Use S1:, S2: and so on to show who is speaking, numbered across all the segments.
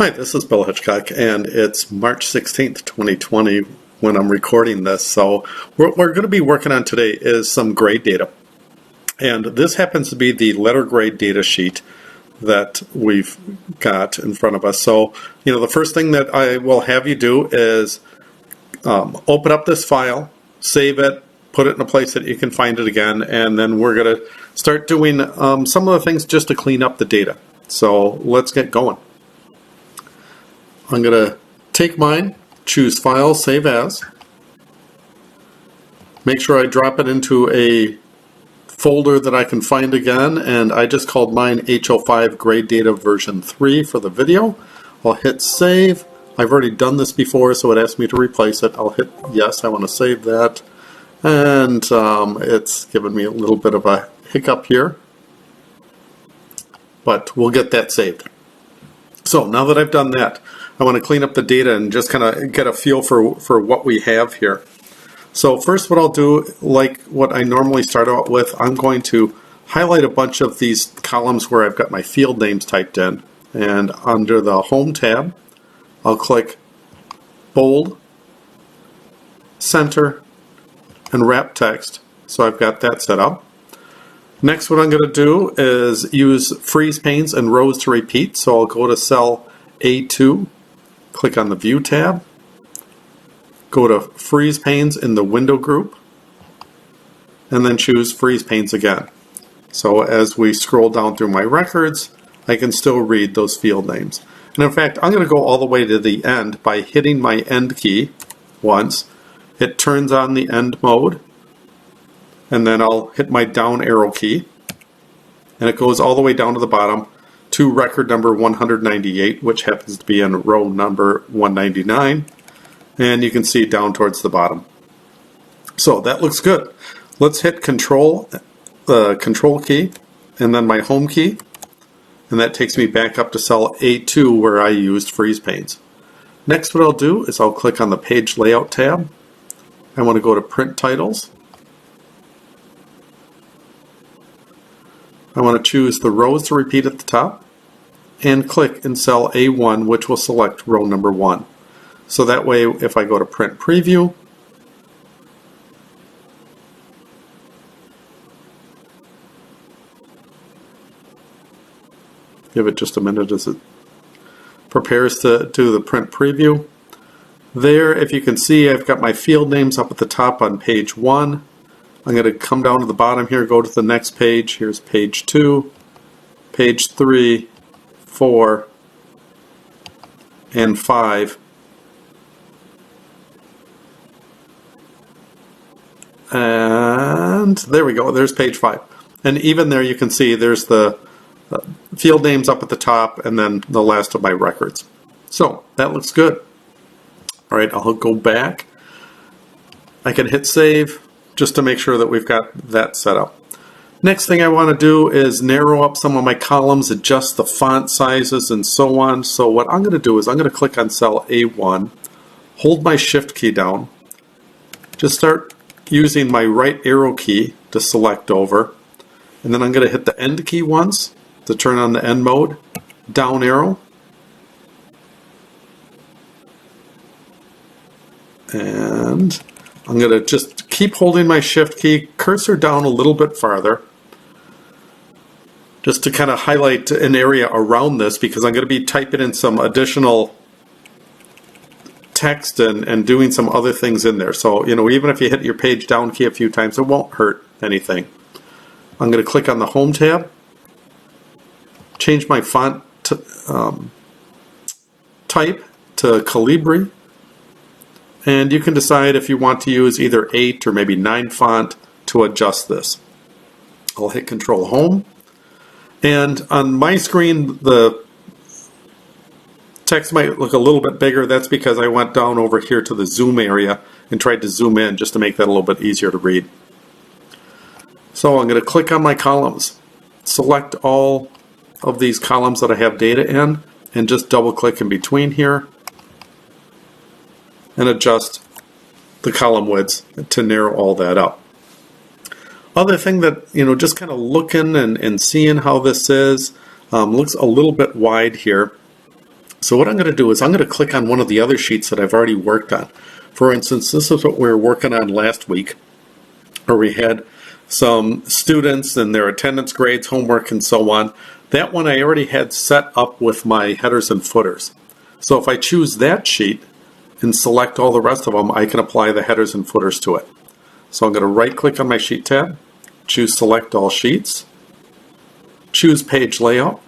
S1: Hi, this is Bill Hitchcock, and it's March 16th, 2020 when I'm recording this. So what we're going to be working on today is some grade data. And this happens to be the letter grade data sheet that we've got in front of us. So, the first thing that I will have you do is open up this file, save it, put it in a place that you can find it again, and then we're going to start doing some of the things just to clean up the data. So let's get going. I'm going to take mine, choose File, Save As, make sure I drop it into a folder that I can find again, and I just called mine H05 Grade Data version 3 for the video. I'll hit Save. I've already done this before, so it asked me to replace it. I'll hit Yes, I want to save that, and it's given me a little bit of a hiccup here, but we'll get that saved. So now that I've done that, I want to clean up the data and just kind of get a feel for what we have here. So first what I'll do, like what I normally start out with, I'm going to highlight a bunch of these columns where I've got my field names typed in. And under the Home tab, I'll click Bold, Center, and Wrap Text. So I've got that set up. Next, what I'm going to do is use freeze panes and rows to repeat. So I'll go to cell A2, click on the View tab, go to Freeze Panes in the Window group, and then choose Freeze Panes again. So as we scroll down through my records, I can still read those field names. And in fact, I'm going to go all the way to the end by hitting my End key once. It turns on the End mode. And then I'll hit my down arrow key, and it goes all the way down to the bottom to record number 198, which happens to be in row number 199, and you can see down towards the bottom. So that looks good. Let's hit Control key, and then my Home key, and that takes me back up to cell A2 where I used freeze panes. Next, what I'll do is I'll click on the Page Layout tab. I want to go to Print Titles. I want to choose the rows to repeat at the top and click in cell A1, which will select row number 1. So that way, if I go to Print Preview, give it just a minute as it prepares to do the print preview. There, if you can see, I've got my field names up at the top on page 1. I'm going to come down to the bottom here, go to the next page. Here's page 2, page 3, 4, and 5. And there we go, there's page 5. And even there you can see there's the field names up at the top and then the last of my records. So that looks good. All right, I'll go back. I can hit Save, just to make sure that we've got that set up. Next thing I want to do is narrow up some of my columns, adjust the font sizes and so on. So what I'm going to do is I'm going to click on cell A1, hold my Shift key down, just start using my right arrow key to select over, and then I'm going to hit the End key once to turn on the End mode, down arrow, and I'm going to just keep holding my Shift key, cursor down a little bit farther, just to kind of highlight an area around this because I'm going to be typing in some additional text and doing some other things in there. So, even if you hit your page down key a few times, it won't hurt anything. I'm going to click on the Home tab, change my font type to Calibri. And you can decide if you want to use either 8 or maybe 9 font to adjust this. I'll hit Control Home. And on my screen, the text might look a little bit bigger. That's because I went down over here to the zoom area and tried to zoom in just to make that a little bit easier to read. So I'm going to click on my columns, select all of these columns that I have data in, and just double click in between here and adjust the column widths to narrow all that up. Other thing that, just kind of looking and seeing how this is, looks a little bit wide here. So what I'm going to do is I'm going to click on one of the other sheets that I've already worked on. For instance, this is what we were working on last week, where we had some students and their attendance grades, homework, and so on. That one I already had set up with my headers and footers. So if I choose that sheet and select all the rest of them, I can apply the headers and footers to it. So I'm going to right click on my sheet tab, choose select all sheets, choose page layout,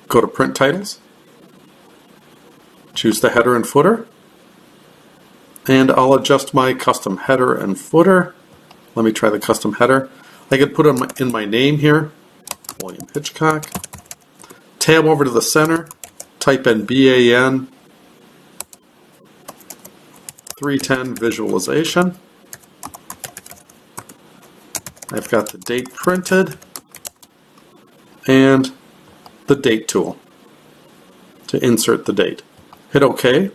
S1: go to print titles, choose the header and footer, and I'll adjust my custom header and footer. Let me try the custom header. I could put them in my name here, William Hitchcock. Tab over to the center, type in BAN 310 visualization. I've got the date printed and the date tool to insert the date. Hit OK.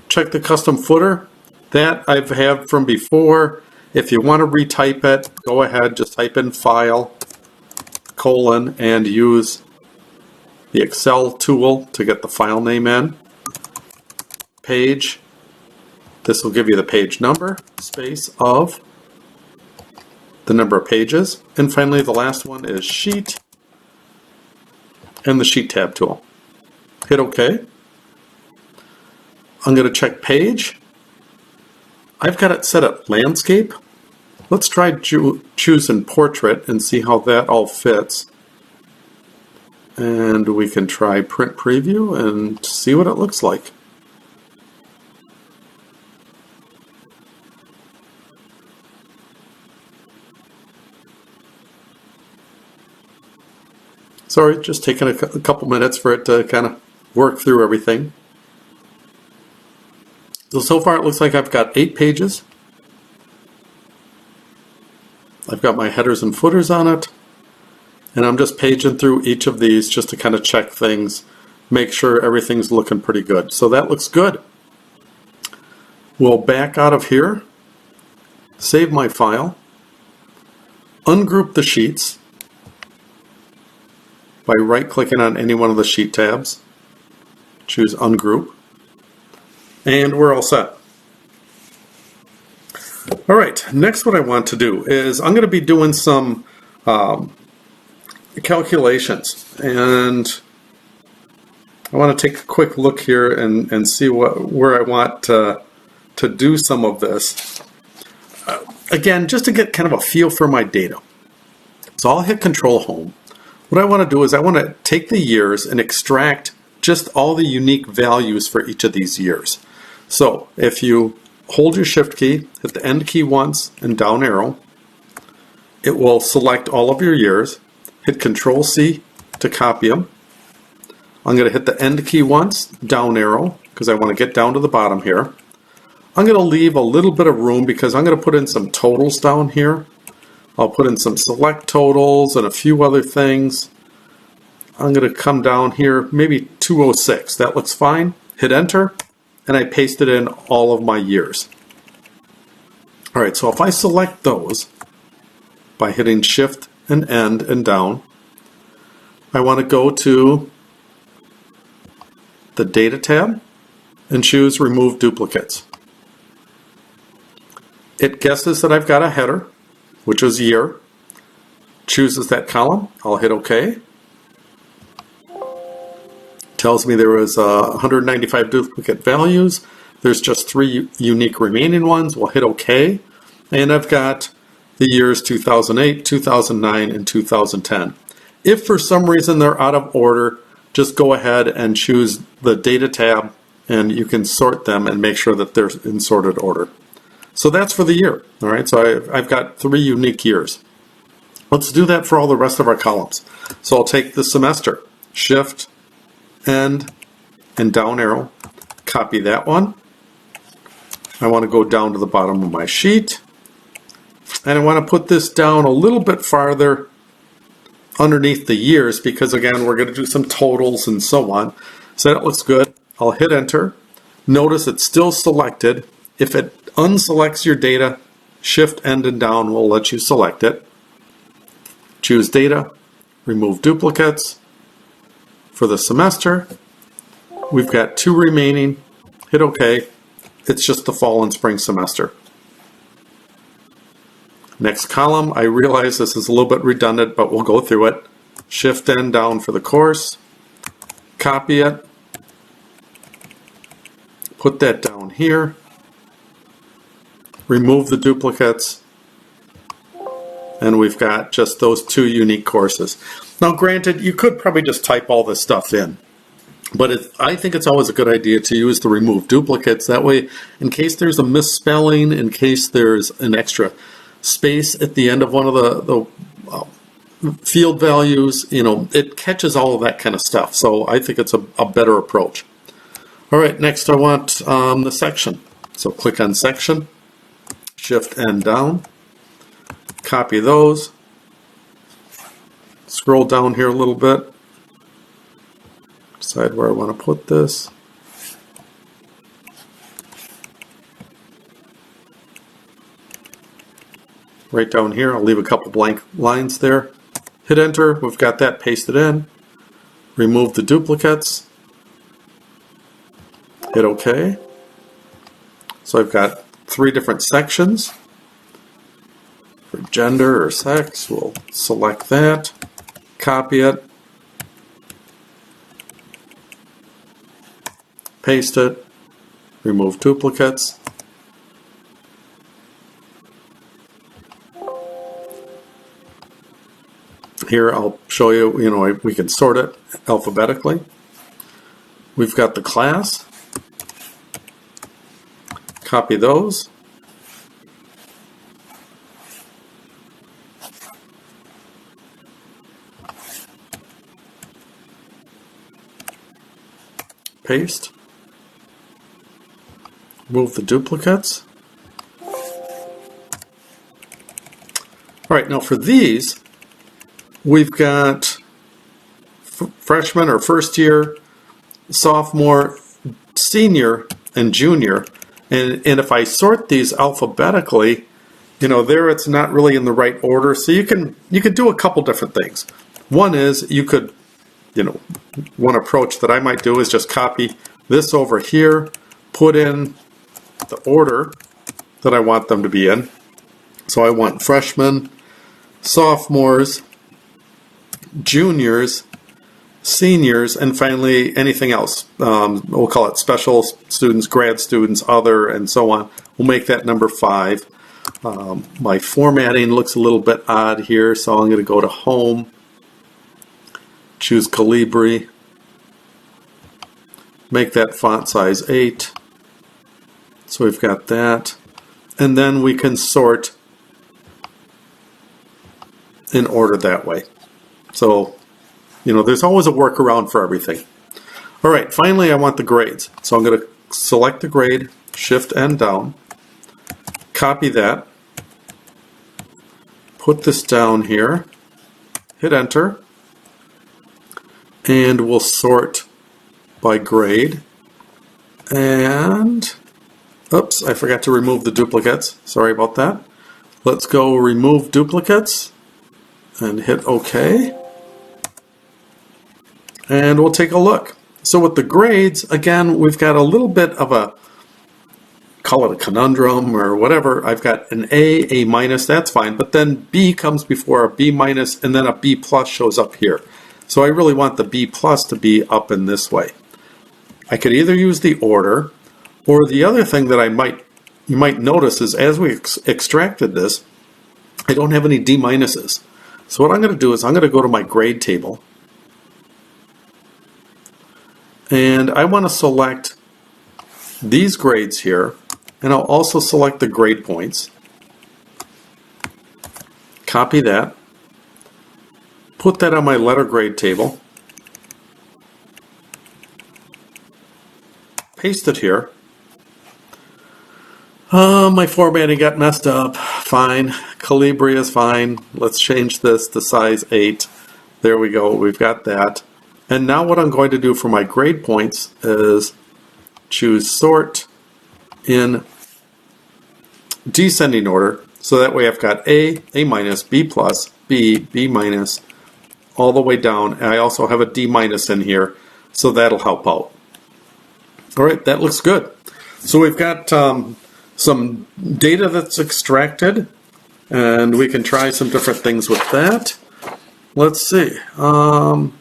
S1: Check the custom footer. That I've had from before. If you want to retype it, go ahead, just type in file, colon, and use the Excel tool to get the file name in. Page, this will give you the page number, space of the number of pages. And finally, the last one is sheet and the sheet tab tool. Hit OK. I'm going to check page. I've got it set at landscape. Let's try choosing portrait and see how that all fits. And we can try print preview and see what it looks like. Sorry, just taking a couple minutes for it to kind of work through everything. So far it looks like I've got 8 pages. I've got my headers and footers on it. And I'm just paging through each of these just to kind of check things, make sure everything's looking pretty good. So that looks good. We'll back out of here, save my file, ungroup the sheets by right-clicking on any one of the sheet tabs, choose ungroup, and we're all set. All right, next what I want to do is I'm going to be doing some calculations, and I want to take a quick look here and see where I want to do some of this. Again, just to get kind of a feel for my data. So I'll hit Control Home. What I want to do is I want to take the years and extract just all the unique values for each of these years. So if you hold your Shift key, hit the End key once and down arrow, it will select all of your years. Hit Control C to copy them. I'm going to hit the End key once, down arrow, because I want to get down to the bottom here. I'm going to leave a little bit of room because I'm going to put in some totals down here. I'll put in some select totals and a few other things. I'm going to come down here, maybe 206. That looks fine. Hit Enter, and I pasted in all of my years. All right, so if I select those by hitting Shift and End and down, I want to go to the Data tab and choose Remove Duplicates. It guesses that I've got a header, which is year, chooses that column. I'll hit OK. Tells me there was 195 duplicate values. There's just 3 unique remaining ones. We'll hit OK. And I've got the years 2008, 2009, and 2010. If for some reason they're out of order, just go ahead and choose the Data tab and you can sort them and make sure that they're in sorted order. So that's for the year. All right, so I've got 3 unique years. Let's do that for all the rest of our columns. So I'll take the semester, Shift, End, and down arrow, copy that one. I want to go down to the bottom of my sheet, and I want to put this down a little bit farther underneath the years because, again, we're going to do some totals and so on. So that looks good. I'll hit Enter. Notice it's still selected. If it unselects your data, Shift, End, and down will let you select it. Choose Data, Remove Duplicates. for the semester. We've got 2 remaining. Hit OK. It's just the fall and spring semester. Next column, I realize this is a little bit redundant, but we'll go through it. Shift N down for the course. Copy it. Put that down here. Remove the duplicates. And we've got just those 2 unique courses. Now granted, you could probably just type all this stuff in. But I think it's always a good idea to use the remove duplicates. That way, in case there's a misspelling, in case there's an extra space at the end of one of the field values, you know, it catches all of that kind of stuff. So I think it's a better approach. All right, next I want the section. So click on section, Shift N down, copy those, scroll down here a little bit, decide where I want to put this. Right down here, I'll leave a couple blank lines there. Hit enter, we've got that pasted in. Remove the duplicates. Hit OK. So I've got 3 different sections. For gender or sex, we'll select that, copy it, paste it, remove duplicates. Here I'll show you, you know, we can sort it alphabetically. We've got the class. Copy those. Paste. Move the duplicates. All right, now for these, we've got freshman or first year, sophomore, senior, and junior. And if I sort these alphabetically, you know, there it's not really in the right order. So you can do a couple different things. One is you could, you know, one approach that I might do is just copy this over here, put in the order that I want them to be in. So I want freshmen, sophomores, juniors, seniors, and finally anything else. We'll call it special students, grad students, other, and so on. We'll make that number 5. My formatting looks a little bit odd here, so I'm going to go to Home, choose Calibri, make that font size 8. So we've got that. And then we can sort in order that way. So, you know, there's always a workaround for everything. All right, finally I want the grades. So I'm going to select the grade, Shift N down, copy that, put this down here, hit enter, and we'll sort by grade. And, oops, I forgot to remove the duplicates. Sorry about that. Let's go remove duplicates and hit OK. And we'll take a look. So with the grades, again, we've got a little bit of a, call it a conundrum or whatever. I've got an A minus, that's fine, but then B comes before a B minus, and then a B plus shows up here. So I really want the B plus to be up in this way. I could either use the order, or the other thing that you might notice is as we extracted this, I don't have any D minuses. So what I'm going to do is I'm going to go to my grade table, and I want to select these grades here, and I'll also select the grade points. Copy that. Put that on my letter grade table. Paste it here. My formatting got messed up. Fine. Calibri is fine. Let's change this to size 8. There we go. We've got that. And now what I'm going to do for my grade points is choose sort in descending order. So that way I've got A minus, B plus, B minus, all the way down. And I also have a D- in here, so that'll help out. All right, that looks good. So we've got some data that's extracted, and we can try some different things with that. Let's see. All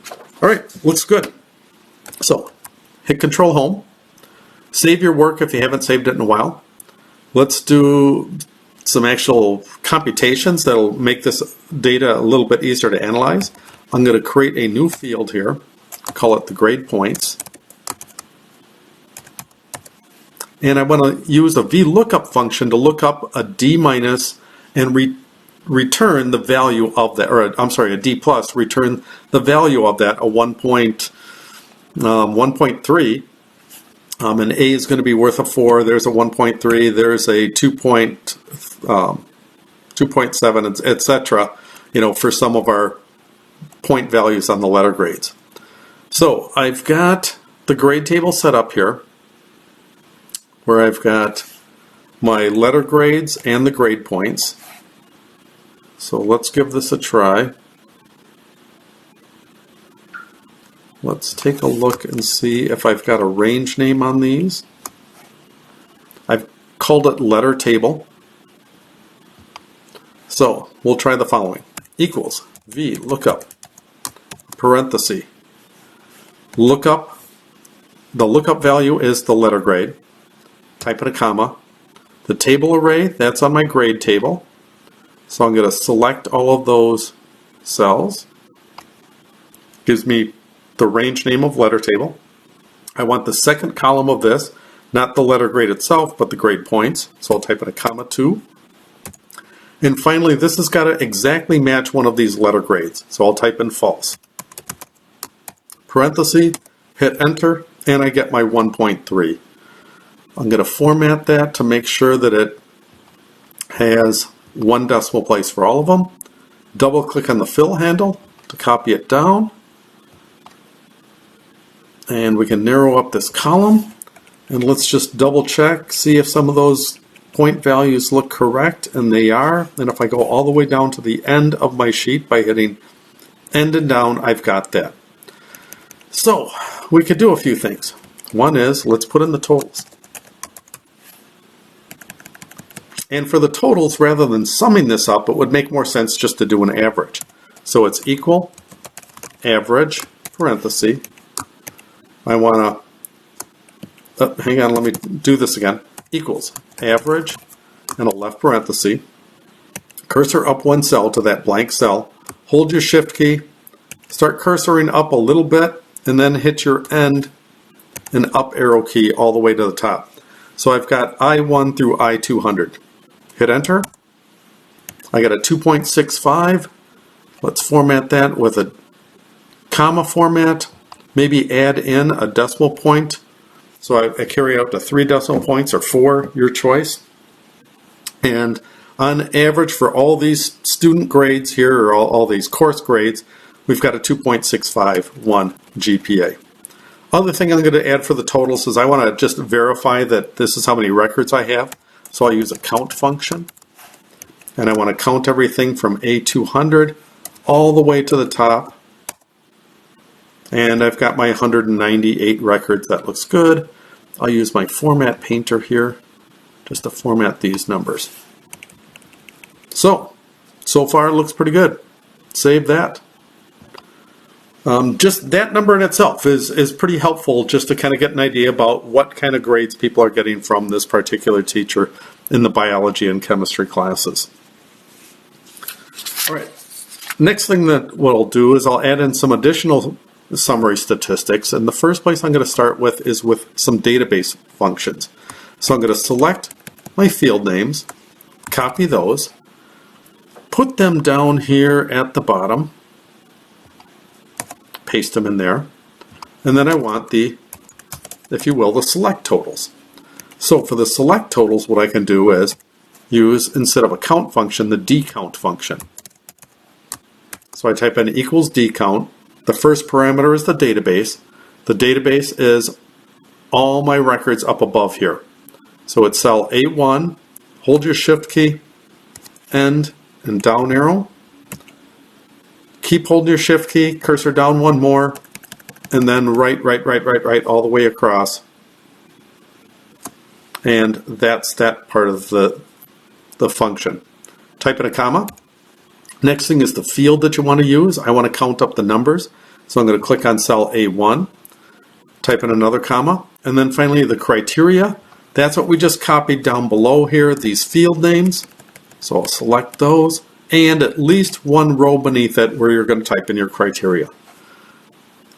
S1: right, looks good. So hit Control Home. Save your work if you haven't saved it in a while. Let's do some actual computations that'll make this data a little bit easier to analyze. I'm going to create a new field here, call it the grade points. And I want to use a VLOOKUP function to look up a D- and return the value of that, or I'm sorry, a D+, return the value of that, a 1.3. And A is going to be worth a 4, there's a 1.3, there's a 2.7, etc., for some of our point values on the letter grades. So I've got the grade table set up here, where I've got my letter grades and the grade points. So let's give this a try. Let's take a look and see if I've got a range name on these. I've called it letter table. So we'll try the following. Equals VLOOKUP, parenthesis, lookup. The lookup value is the letter grade. Type in a comma. The table array, that's on my grade table. So I'm going to select all of those cells. Gives me the range name of letter table. I want the second column of this, not the letter grade itself, but the grade points. So I'll type in a comma 2. And finally, this has got to exactly match one of these letter grades. So I'll type in false. Parenthesis, hit enter, and I get my 1.3. I'm going to format that to make sure that it has one decimal place for all of them. Double click on the fill handle to copy it down. And we can narrow up this column. And let's just double check, see if some of those point values look correct, and they are. And if I go all the way down to the end of my sheet by hitting end and down, I've got that. So we could do a few things. One is, let's put in the totals. And for the totals, rather than summing this up, it would make more sense just to do an average. So it's equal average, parenthesis. I want to, hang on, let me do this again. Equals average and a left parenthesis. Cursor up one cell to that blank cell. Hold your shift key. Start cursoring up a little bit and then hit your end and up arrow key all the way to the top. So I've got I1 through I200. Hit enter. I got a 2.65. Let's format that with a comma format. Maybe add in a decimal point. So I carry out to 3 decimal points or 4, your choice. And on average for all these student grades here, or all these course grades, we've got a 2.651 GPA. Other thing I'm going to add for the totals is I want to just verify that this is how many records I have. So I'll use a count function. And I want to count everything from A200 all the way to the top. And I've got my 198 records. That looks good. I'll use my format painter here just to format these numbers. So far it looks pretty good. Save that. Just that number in itself is pretty helpful just to kind of get an idea about what kind of grades people are getting from this particular teacher in the biology and chemistry classes. All right. Next thing that what I'll do is I'll add in some additional summary statistics, and the first place I'm going to start with is with some database functions. So I'm going to select my field names, copy those, put them down here at the bottom, paste them in there, and then I want the, if you will, the select totals. So for the select totals, what I can do is use, instead of a count function, the dcount function. So I type in equals dcount. The first parameter is the database. The database is all my records up above here. So it's cell A1, hold your shift key, end and down arrow. keep holding your shift key, cursor down one more, and then right all the way across. And that's that part of the function. Type in a comma. Next thing is the field that you want to use. I want to count up the numbers. So I'm going to click on cell A1, type in another comma, and then finally the criteria. That's what we just copied down below here, these field names. So I'll select those, and at least one row beneath it where you're going to type in your criteria.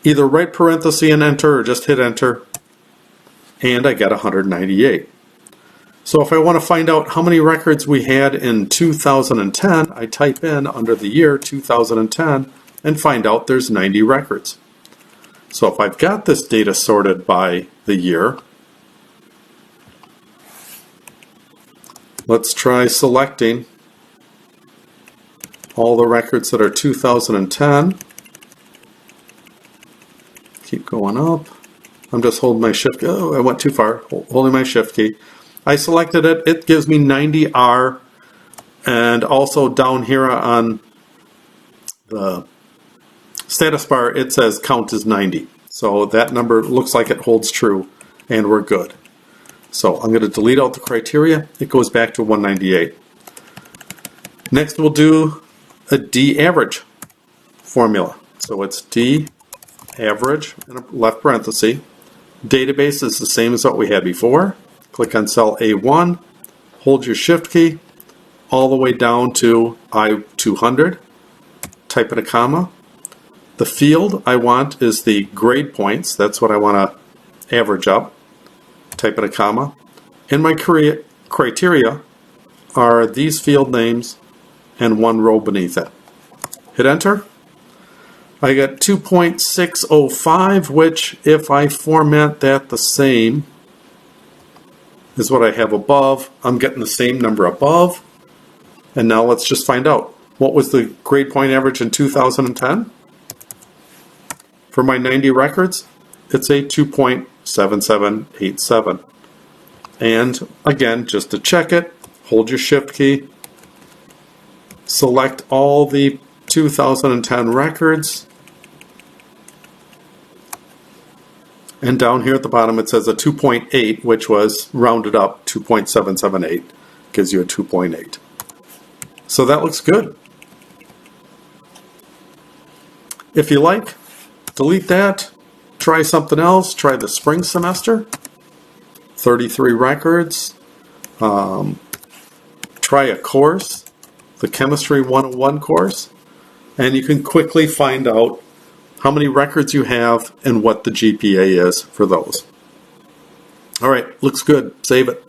S1: Either write parenthesis and enter, or just hit enter, and I get 198. So if I want to find out how many records we had in 2010, I type in under the year 2010 and find out there's 90 records. So if I've got this data sorted by the year, let's try selecting all the records that are 2010. Keep going up. I'm just holding my shift key. Oh, I went too far. Holding my shift key. I selected it. It gives me 90R, and also down here on the status bar it says count is 90. So that number looks like it holds true, and we're good. So I'm going to delete out the criteria. It goes back to 198. Next we'll do a d-average formula. So it's d-average in a left parenthesis. Database is the same as what we had before. Click on cell A1, hold your shift key all the way down to I200, type in a comma. The field I want is the grade points. That's what I want to average up. Type in a comma. And my criteria are these field names and one row beneath it. Hit enter. I got 2.605, which if I format that the same is what I have above, I'm getting the same number above. And now let's just find out. What was the grade point average in 2010? For my 90 records, it's a 2.7787. And again, just to check it, hold your shift key, select all the 2010 records, and down here at the bottom it says a 2.8, which was rounded up 2.778, gives you a 2.8. So that looks good. If you like, delete that, try something else, try the spring semester, 33 records, try a course, the Chemistry 101 course, and you can quickly find out how many records you have and what the GPA is for those. All right, looks good. Save it.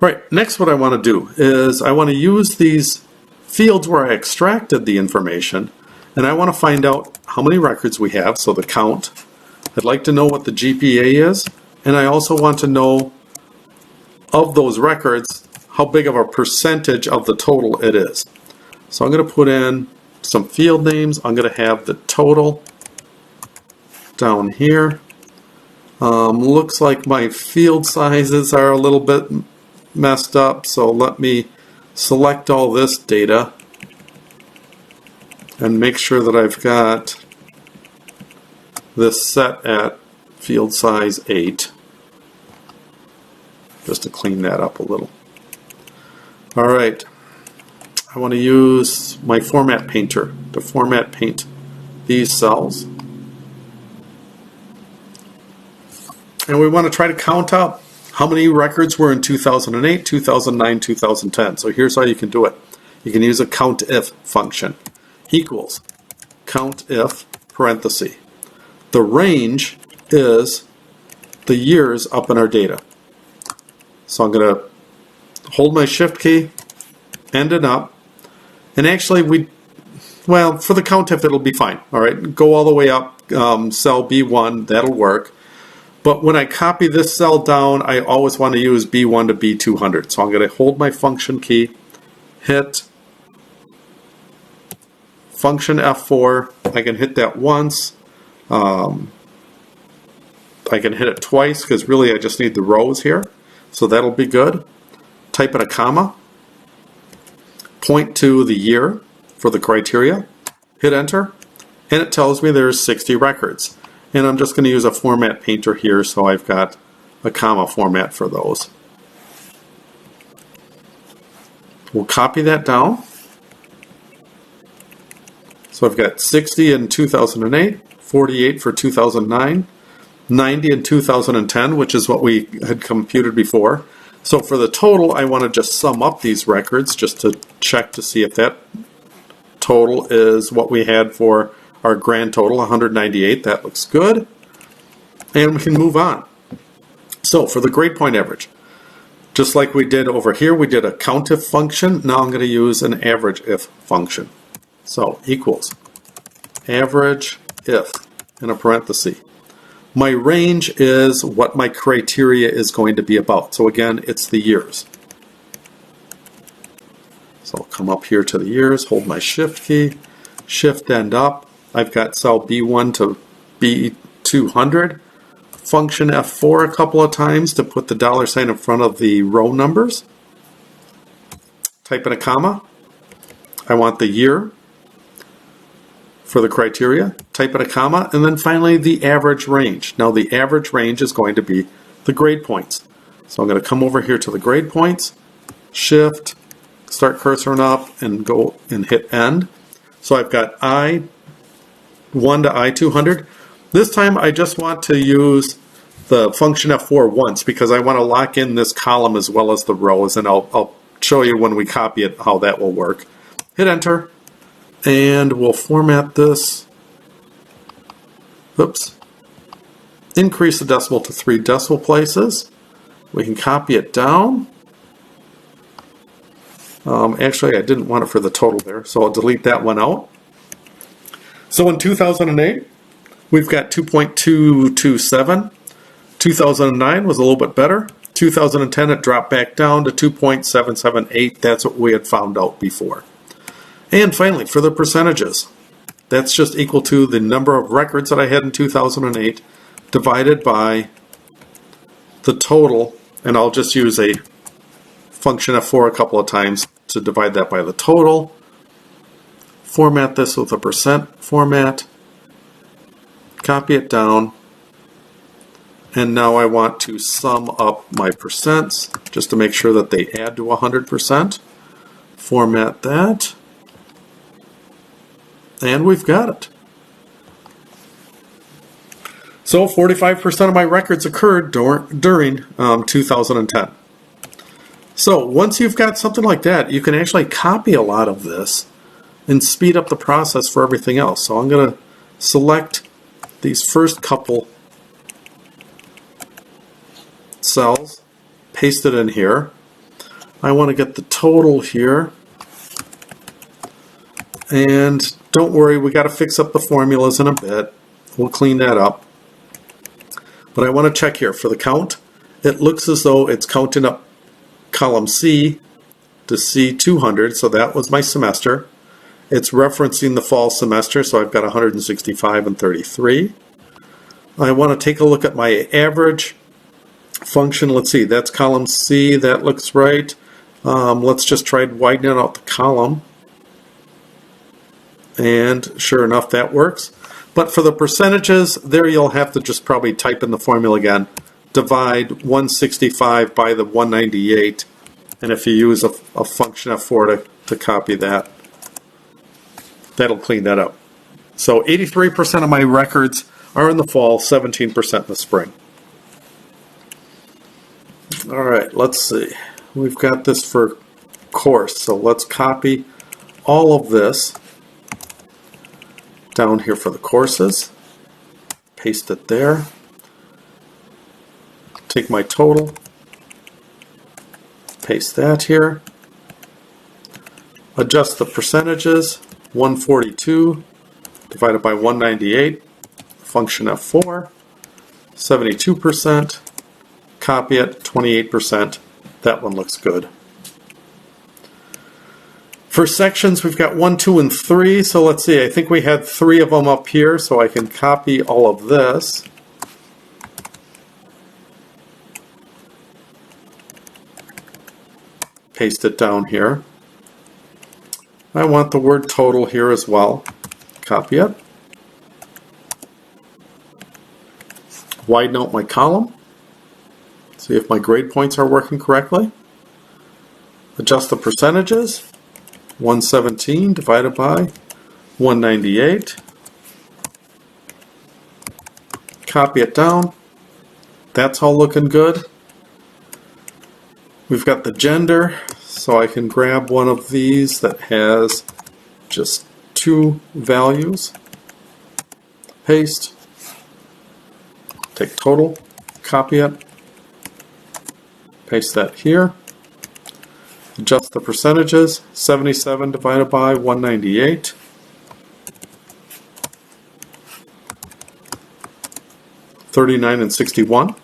S1: Right, next what I want to do is I want to use these fields where I extracted the information, and I want to find out how many records we have, so the count. I'd like to know what the GPA is, and I also want to know of those records how big of a percentage of the total it is. So I'm going to put in some field names. I'm going to have the total down here. Looks like my field sizes are a little bit messed up, so let me select all this data and make sure that I've got this set at field size 8, just to clean that up a little. Alright, I want to use my format painter to format paint these cells. And we want to try to count up how many records were in 2008, 2009, 2010. So here's how you can do it. You can use a COUNTIF function. Equals COUNTIF parenthesis. The range is the years up in our data. So I'm going to hold my shift key, end it up, and actually for the COUNTIF it'll be fine. All right, go all the way up, cell B1, that'll work. But when I copy this cell down, I always want to use B1 to B200. So I'm going to hold my function key, hit function F4. I can hit that once. I can hit it twice because really I just need the rows here. So that'll be good. Type in a comma. point to the year for the criteria, hit enter, and it tells me there's 60 records. And I'm just going to use a format painter here, so I've got a comma format for those. We'll copy that down. So I've got 60 in 2008, 48 for 2009, 90 in 2010, which is what we had computed before. So for the total, I want to just sum up these records just to check to see if that total is what we had for our grand total, 198. That looks good. And we can move on. So for the grade point average, just like we did over here, we did a COUNTIF function. Now I'm going to use an average if function. So equals average if in a parenthesis. My range is what my criteria is going to be about. So again, it's the years. So I'll come up here to the years, hold my shift key, shift end up. I've got cell B1 to B200. Function F4 a couple of times to put the $ in front of the row numbers. Type in a comma. I want the year for the criteria. Type in a comma, and then finally the average range. Now the average range is going to be the grade points. So I'm going to come over here to the grade points, shift, start cursoring up, and go and hit end. So I've got I1 to I200. This time I just want to use the function F4 once because I want to lock in this column as well as the rows, and I'll show you when we copy it how that will work. Hit enter, and we'll format this. Oops. Increase the decimal to 3 decimal places. We can copy it down. Actually, I didn't want it for the total there, so I'll delete that one out. So in 2008, we've got 2.227. 2009 was a little bit better. 2010, it dropped back down to 2.778. That's what we had found out before. And finally, for the percentages, that's just equal to the number of records that I had in 2008 divided by the total, and I'll just use a function F4 a couple of times to divide that by the total. Format this with a percent format, copy it down, and now I want to sum up my percents just to make sure that they add to 100%. Format that, and we've got it. So 45% of my records occurred during 2010. So once you've got something like that, you can actually copy a lot of this and speed up the process for everything else. So I'm going to select these first couple cells, paste it in here. I want to get the total here. And don't worry, we got to fix up the formulas in a bit. We'll clean that up. But I want to check here for the count. It looks as though it's counting up column C to C200, so that was my semester. It's referencing the fall semester, so I've got 165 and 33. I want to take a look at my average function. Let's see, that's column C, that looks right. Let's just try widening out the column. And sure enough, that works. But for the percentages, there you'll have to just probably type in the formula again. Divide 165 by the 198. And if you use a function F4 to copy that, that'll clean that up. So 83% of my records are in the fall, 17% in the spring. All right, let's see. We've got this for course, so let's copy all of this down here for the courses. Paste it there. Take my total, paste that here. Adjust the percentages, 142 divided by 198, function F4, 72%, copy it, 28%. That one looks good. For sections, we've got 1, 2, and 3. So let's see, I think we had 3 of them up here, so I can copy all of this. Paste it down here. I want the word total here as well. Copy it. Widen out my column. See if my grade points are working correctly. Adjust the percentages. 117 divided by 198. Copy it down. That's all looking good. We've got the gender, so I can grab one of these that has just 2 values. Paste. Take total, copy it, paste that here. Adjust the percentages, 77 divided by 198. $39 and $61.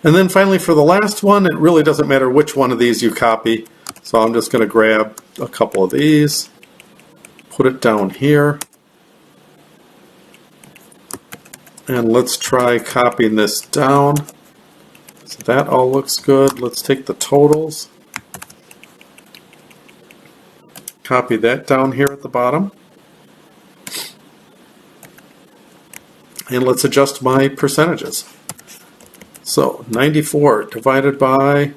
S1: And then finally for the last one, it really doesn't matter which one of these you copy. So I'm just going to grab a couple of these, put it down here. And let's try copying this down. So that all looks good. Let's take the totals. Copy that down here at the bottom. And let's adjust my percentages. So 94 divided by,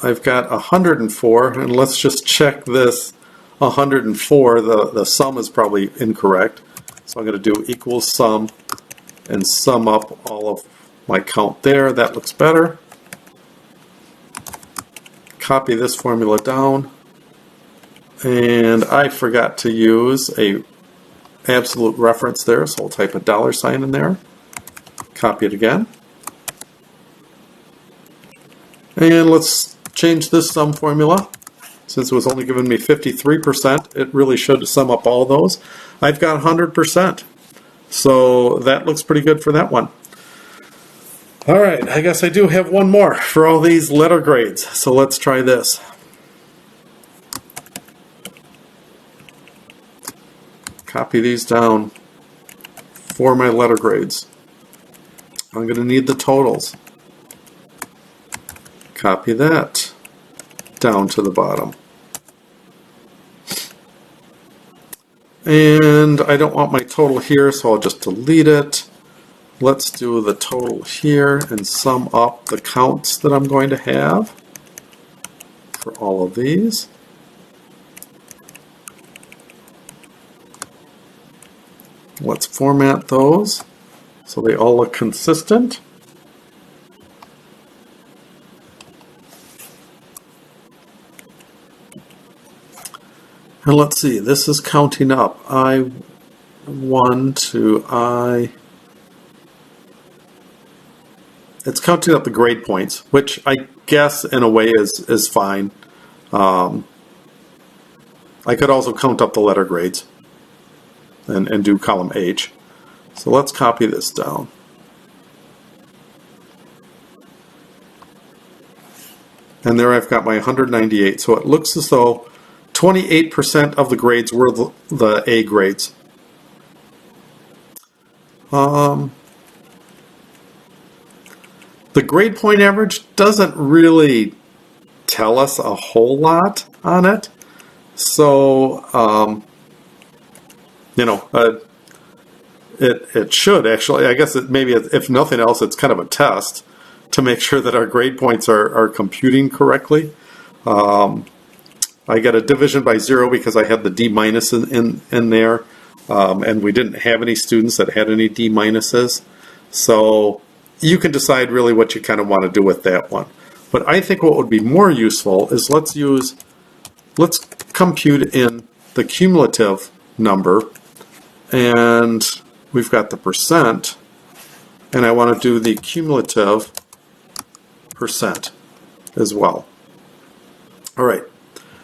S1: I've got 104, and let's just check this 104. The sum is probably incorrect. So I'm going to do equals sum and sum up all of my count there. That looks better. Copy this formula down. And I forgot to use a absolute reference there, so I'll type a $sign in there. Copy it again. And let's change this sum formula. Since it was only giving me 53%, it really should sum up all those. I've got 100%. So that looks pretty good for that one. All right, I guess I do have one more for all these letter grades. So let's try this. Copy these down for my letter grades. I'm going to need the totals. Copy that down to the bottom. And I don't want my total here, so I'll just delete it. Let's do the total here and sum up the counts that I'm going to have for all of these. Let's format those so they all look consistent. And let's see, this is counting up I1 to I. It's counting up the grade points, which I guess in a way is fine. I could also count up the letter grades and do column H. So let's copy this down. And there I've got my 198. So it looks as though 28% of the grades were the A grades. The grade point average doesn't really tell us a whole lot on it. So, it should actually, I guess maybe if nothing else, it's kind of a test to make sure that our grade points are computing correctly. I got a division by 0 because I had the D minus in there, and we didn't have any students that had any D minuses. So you can decide really what you kind of want to do with that one. But I think what would be more useful is let's compute in the cumulative number, and we've got the percent, and I want to do the cumulative percent as well. All right.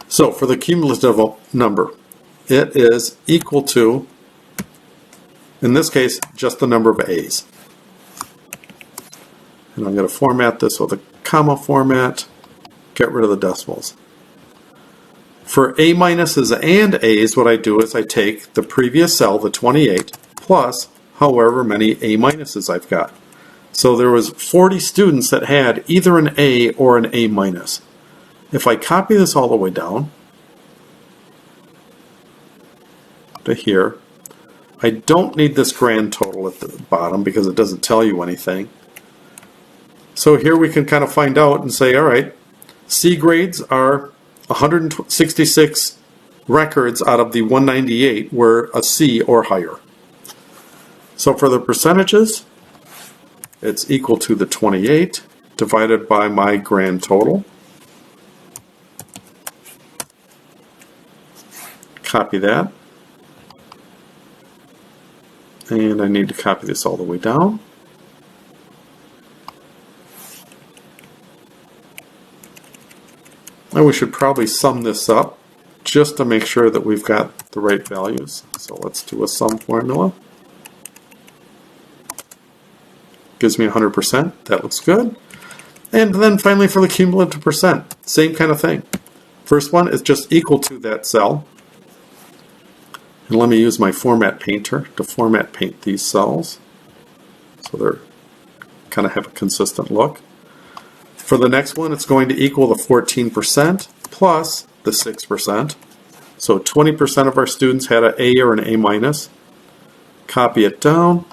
S1: So for the cumulative number, it is equal to, in this case, just the number of A's. And I'm going to format this with a comma format, get rid of the decimals. For A minuses and A's, what I do is I take the previous cell, the 28, plus however many A minuses I've got. So there was 40 students that had either an A or an A minus. If I copy this all the way down to here, I don't need this grand total at the bottom because it doesn't tell you anything. So here we can kind of find out and say, all right, C grades are 166 records out of the 198 were a C or higher. So for the percentages, it's equal to the 28 divided by my grand total. Copy that. And I need to copy this all the way down. And we should probably sum this up just to make sure that we've got the right values. So let's do a sum formula. Gives me 100%. That looks good. And then finally for the cumulative percent, same kind of thing. First one is just equal to that cell. And let me use my format painter to format paint these cells so they're kind of have a consistent look. For the next one, it's going to equal the 14% plus the 6%. So 20% of our students had an A or an A minus. Copy it down.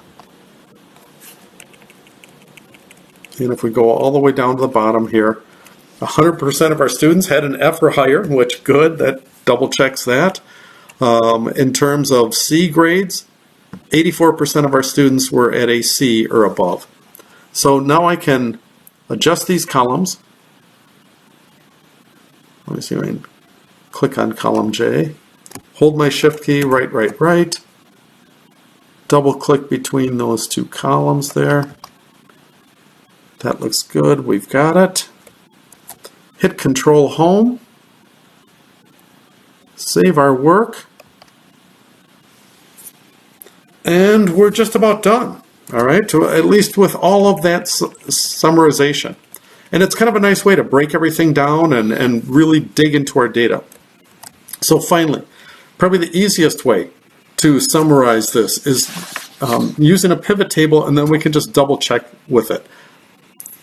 S1: And if we go all the way down to the bottom here, 100% of our students had an F or higher, which good, that double checks that. In terms of C grades, 84% of our students were at a C or above. So now I can adjust these columns. Let me see if I can click on column J. Hold my shift key, right. Double click between those two columns there. That looks good, we've got it. Hit Control Home. Save our work. And we're just about done. All right, at least with all of that summarization. And it's kind of a nice way to break everything down and really dig into our data. So finally, probably the easiest way to summarize this is using a pivot table, and then we can just double check with it.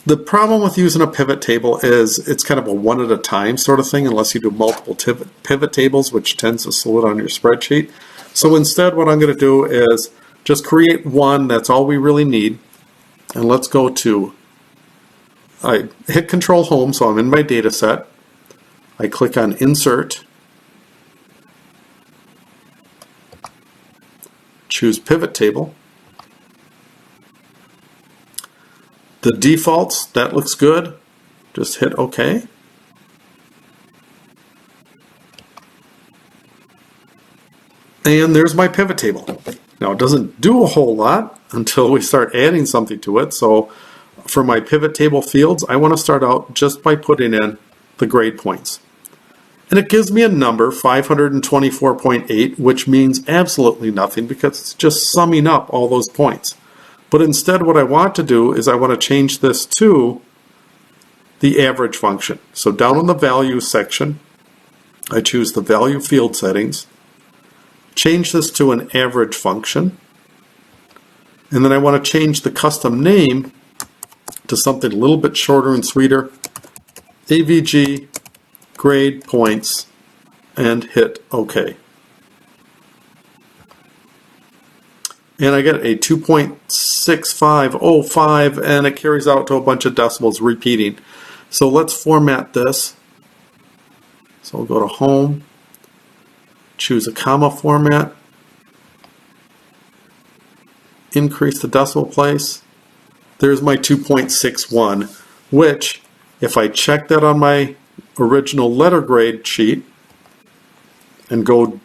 S1: The problem with using a pivot table is it's kind of a one at a time sort of thing unless you do multiple pivot tables, which tends to slow down your spreadsheet. So instead what I'm going to do is just create one, that's all we really need. And let's go to, I hit Control Home, so I'm in my data set. I click on Insert, choose Pivot Table. The defaults, that looks good. Just hit OK. And there's my pivot table. Now it doesn't do a whole lot until we start adding something to it. So for my pivot table fields, I want to start out just by putting in the grade points. And it gives me a number, 524.8, which means absolutely nothing because it's just summing up all those points. But instead what I want to do is I want to change this to the average function. So down in the value section, I choose the value field settings, change this to an average function, and then I want to change the custom name to something a little bit shorter and sweeter, AVG grade points, and hit OK. And I get a 2.6505, and it carries out to a bunch of decimals repeating. So let's format this. So we'll go to Home, choose a comma format, increase the decimal place. There's my 2.61, which if I check that on my original letter grade sheet and go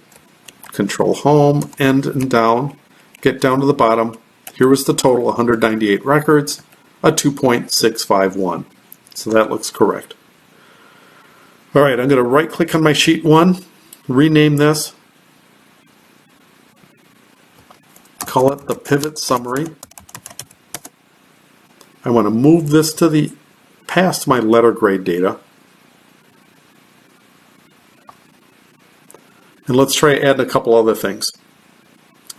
S1: Control Home, end and down, get down to the bottom, here was the total, 198 records, a 2.651. So that looks correct. All right, I'm going to right click on my sheet 1, rename this, call it the pivot summary. I want to move this to the past my letter grade data. And let's try adding a couple other things.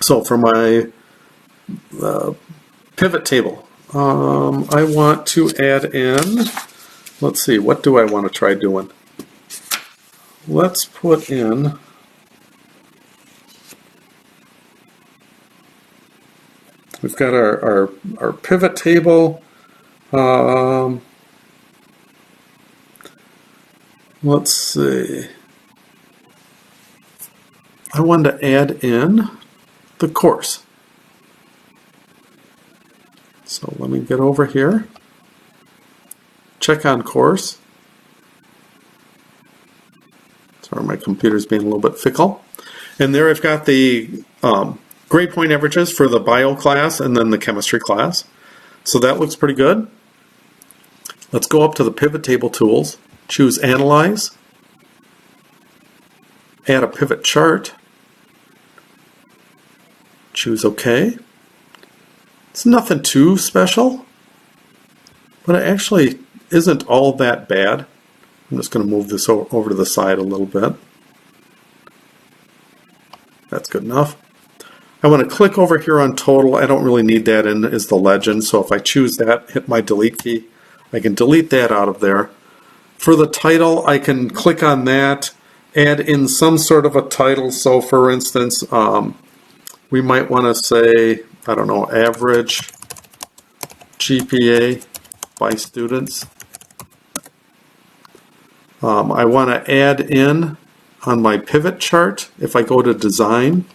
S1: So for my pivot table, I want to add in, let's see, what do I want to try doing? let's put in we've got our pivot table. Let's see. I wanted to add in the course. So let me get over here. Check on course. Sorry, my computer's being a little bit fickle. And there I've got the grade point averages for the bio class and then the chemistry class. So that looks pretty good. Let's go up to the pivot table tools, choose Analyze, add a pivot chart, choose OK. It's nothing too special, but it actually isn't all that bad. I'm just going to move this over to the side a little bit. That's good enough. I want to click over here on total. I don't really need that in as the legend, so if I choose that, hit my delete key, I can delete that out of there. For the title, I can click on that, add in some sort of a title. So for instance, we might want to say, I don't know, average GPA by students. I want to add in on my pivot chart, if I go to design,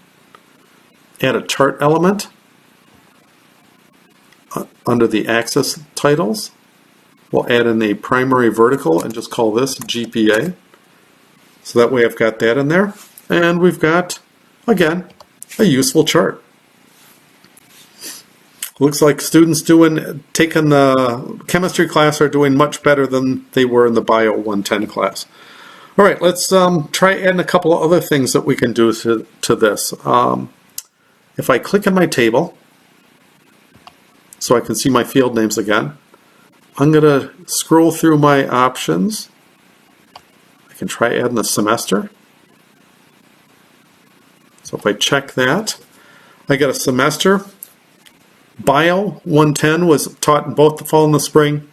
S1: add a chart element under the axis titles. We'll add in a primary vertical and just call this GPA. So that way I've got that in there. And we've got, again, a useful chart. Looks like students taking the chemistry class are doing much better than they were in the Bio 110 class. All right, let's try adding a couple of other things that we can do to this. If I click on my table, so I can see my field names again, I'm going to scroll through my options. I can try adding the semester. So if I check that, I get a semester. Bio 110 was taught in both the fall and the spring.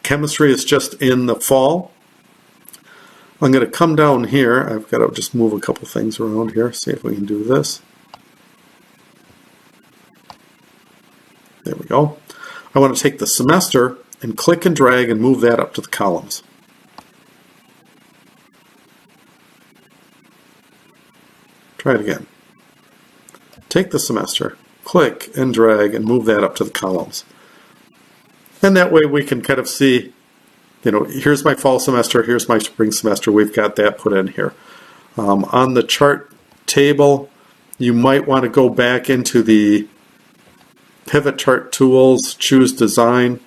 S1: Chemistry is just in the fall. I'm going to come down here. I've got to just move a couple things around here, see if we can do this. There we go. I want to take the semester and click and drag and move that up to the columns. Try it again. Take the semester, click and drag and move that up to the columns. And that way we can kind of see, here's my fall semester, here's my spring semester. We've got that put in here. On the chart table, you might want to go back into the pivot chart tools, choose design.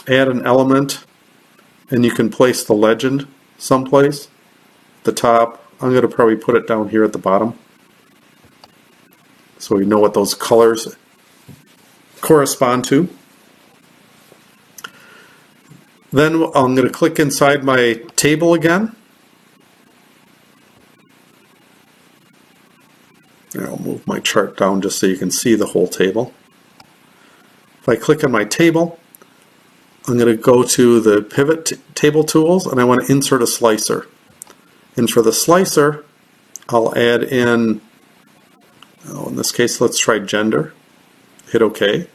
S1: Add an element, and you can place the legend someplace. The top, I'm going to probably put it down here at the bottom, so we know what those colors correspond to. Then I'm going to click inside my table again. And I'll move my chart down just so you can see the whole table. If I click on my table, I'm going to go to the pivot table tools and I want to insert a slicer. And for the slicer, I'll add in, in this case, let's try gender. Hit OK.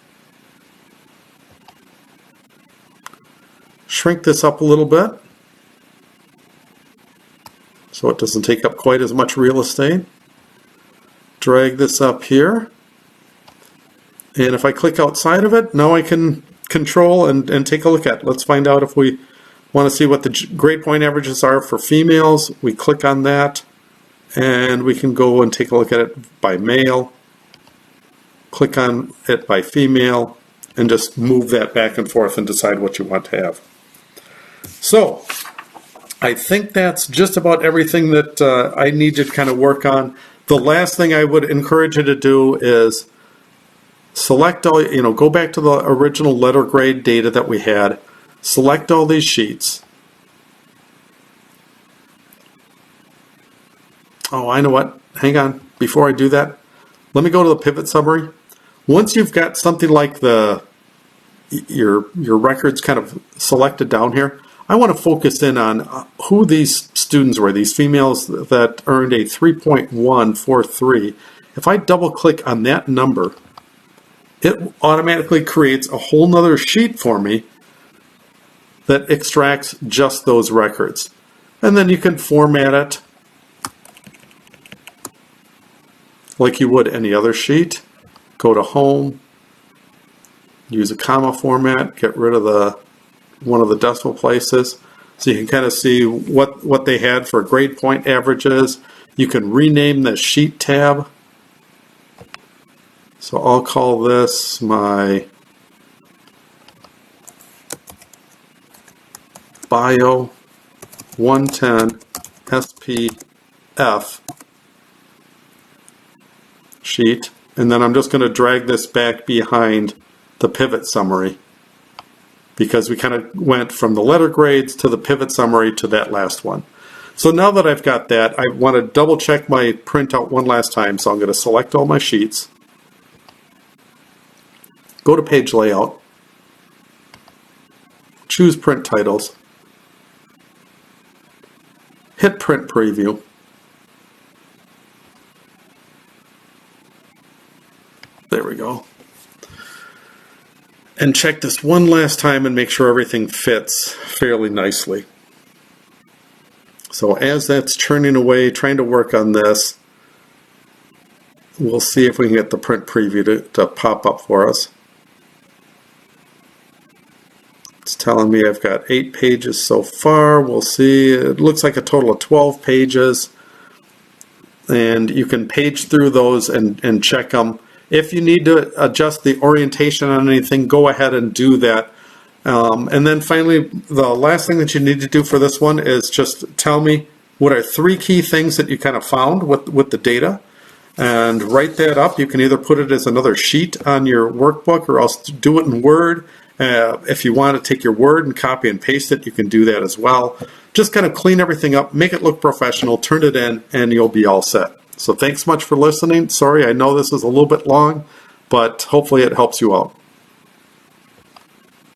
S1: Shrink this up a little bit so it doesn't take up quite as much real estate. Drag this up here. And if I click outside of it, now I can control and take a look at it. Let's find out if we want to see what the grade point averages are for females. We click on that and we can go and take a look at it by male. Click on it by female and just move that back and forth and decide what you want to have. So I think that's just about everything that I need to kind of work on. The last thing I would encourage you to do is select all, go back to the original letter grade data that we had, select all these sheets. Oh, I know what, hang on, before I do that, let me go to the pivot summary. Once you've got something like the your records kind of selected down here, I want to focus in on who these students were, these females that earned a 3.143. If I double click on that number, it automatically creates a whole nother sheet for me that extracts just those records. And then you can format it like you would any other sheet. Go to Home, use a comma format, get rid of one of the decimal places, so you can kind of see what they had for grade point averages. You can rename the sheet tab. So I'll call this my Bio 110 SPF sheet, and then I'm just going to drag this back behind the pivot summary, because we kind of went from the letter grades to the pivot summary to that last one. So now that I've got that, I want to double check my printout one last time, so I'm going to select all my sheets, go to page layout, choose print titles, hit print preview, there we go, and check this one last time and make sure everything fits fairly nicely. So as that's churning away, trying to work on this, we'll see if we can get the print preview to pop up for us. It's telling me I've got 8 pages so far. We'll see. It looks like a total of 12 pages. And you can page through those and check them. If you need to adjust the orientation on anything, go ahead and do that. And then finally, the last thing that you need to do for this one is just tell me what are 3 key things that you kind of found with the data, and write that up. You can either put it as another sheet on your workbook, or else do it in Word. If you want to take your Word and copy and paste it, you can do that as well. Just kind of clean everything up, make it look professional, turn it in, and you'll be all set. So thanks much for listening. Sorry, I know this is a little bit long, but hopefully it helps you out.